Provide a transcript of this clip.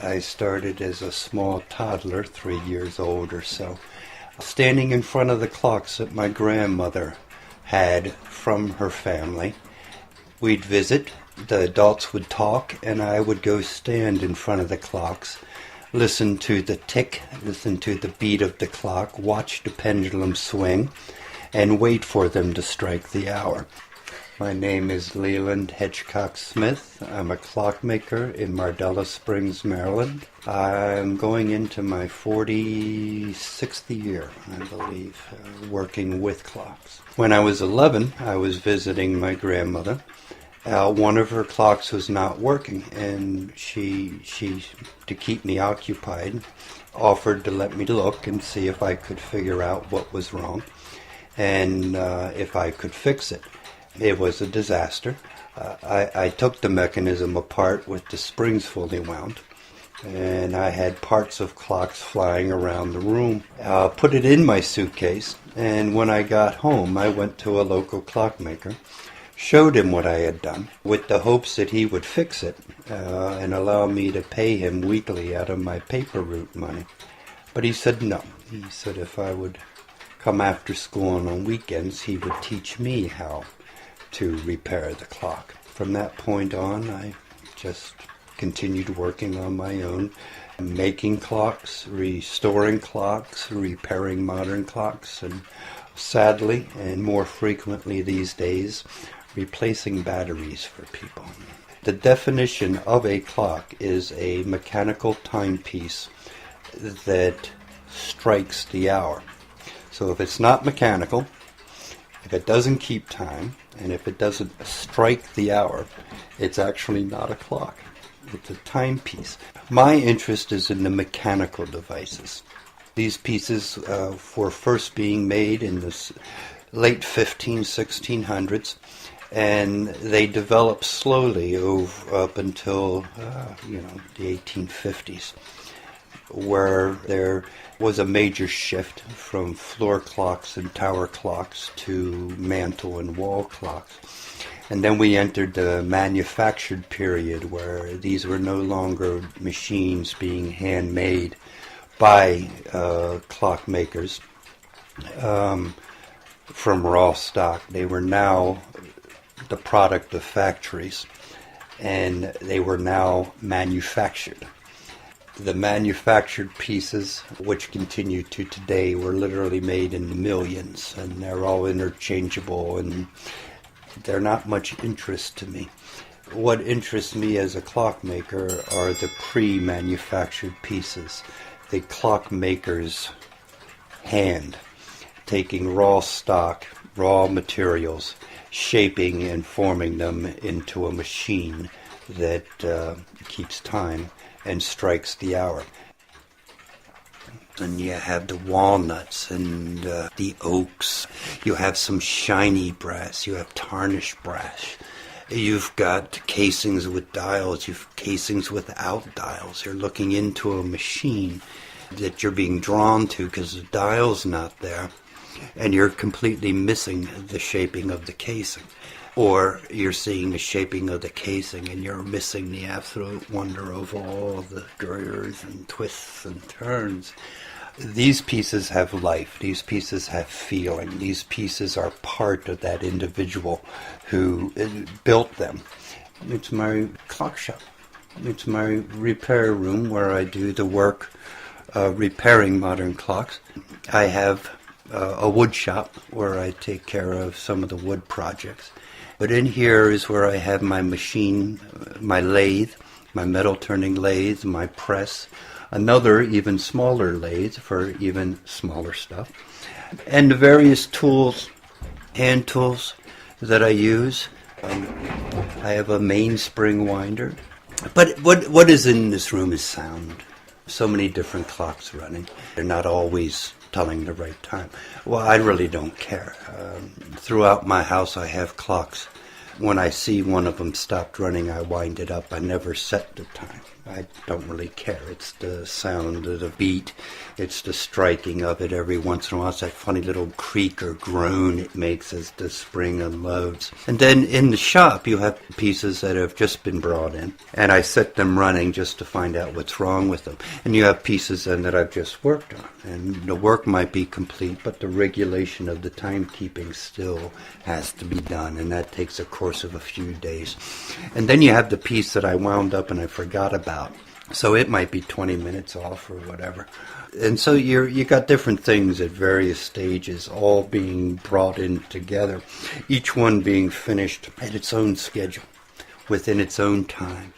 I started as a small toddler, 3 years old or so, standing in front of the clocks that my grandmother had from her family. We'd visit, the adults would talk, and I would go stand in front of the clocks, listen to the tick, listen to the beat of the clock, watch the pendulum swing, and wait for them to strike the hour. My name is Leyland Hedgecock Smith. I'm a clockmaker in Mardella Springs, Maryland. I'm going into my 46th year, I believe, working with clocks. When I was 11, I was visiting my grandmother. One of her clocks was not working, and she, to keep me occupied, offered to let me look and see if I could figure out what was wrong and if I could fix it. It was a disaster. I took the mechanism apart with the springs fully wound, and I had parts of clocks flying around the room. Put it in my suitcase, and when I got home, I went to a local clockmaker, showed him what I had done, with the hopes that he would fix it and allow me to pay him weekly out of my paper route money. But he said no. He said if I would come after school and on weekends, he would teach me how to repair the clock. From that point on, I just continued working on my own, making clocks, restoring clocks, repairing modern clocks, and sadly, and more frequently these days, replacing batteries for people. The definition of a clock is a mechanical timepiece that strikes the hour. So if it's not mechanical, if it doesn't keep time, and if it doesn't strike the hour, it's actually not a clock. It's a timepiece. My interest is in the mechanical devices. These pieces were first being made in the late 1600s, and they developed slowly up until the 1850s, where there was a major shift from floor clocks and tower clocks to mantle and wall clocks. And then we entered the manufactured period, where these were no longer machines being handmade by clockmakers from raw stock. They were now the product of factories, and they were now manufactured. The manufactured pieces, which continue to today, were literally made in the millions, and they're all interchangeable, and they're not much interest to me. What interests me as a clockmaker are the pre-manufactured pieces, the clockmaker's hand, taking raw stock, raw materials, shaping and forming them into a machine that keeps time and strikes the hour. And you have the walnuts and the oaks. You have some shiny brass. You have tarnished brass. You've got casings with dials. You've casings without dials. You're looking into a machine that you're being drawn to because the dial's not there, and you're completely missing the shaping of the casing. Or you're seeing the shaping of the casing and you're missing the absolute wonder of all the girders and twists and turns. These pieces have life. These pieces have feeling. These pieces are part of that individual who built them. It's my clock shop. It's my repair room where I do the work repairing modern clocks. I have a wood shop where I take care of some of the wood projects. But in here is where I have my machine, my lathe, my metal turning lathe, my press, another even smaller lathe for even smaller stuff, and the various tools, hand tools that I use. I have a mainspring winder. But what is in this room is sound. So many different clocks running. They're not always telling the right time. Well, I really don't care. Throughout my house I have clocks When I see one of them stopped running, I wind it up. I never set the time. I don't really care. It's the sound of the beat. It's the striking of it every once in a while. It's that funny little creak or groan it makes as the spring unloads. And then in the shop, you have pieces that have just been brought in. And I set them running just to find out what's wrong with them. And you have pieces then that I've just worked on. And the work might be complete, but the regulation of the timekeeping still has to be done. And that takes a course of a few days. And then you have the piece that I wound up and I forgot about. So it might be 20 minutes off or whatever. And so you got different things at various stages, all being brought in together, each one being finished at its own schedule, within its own time.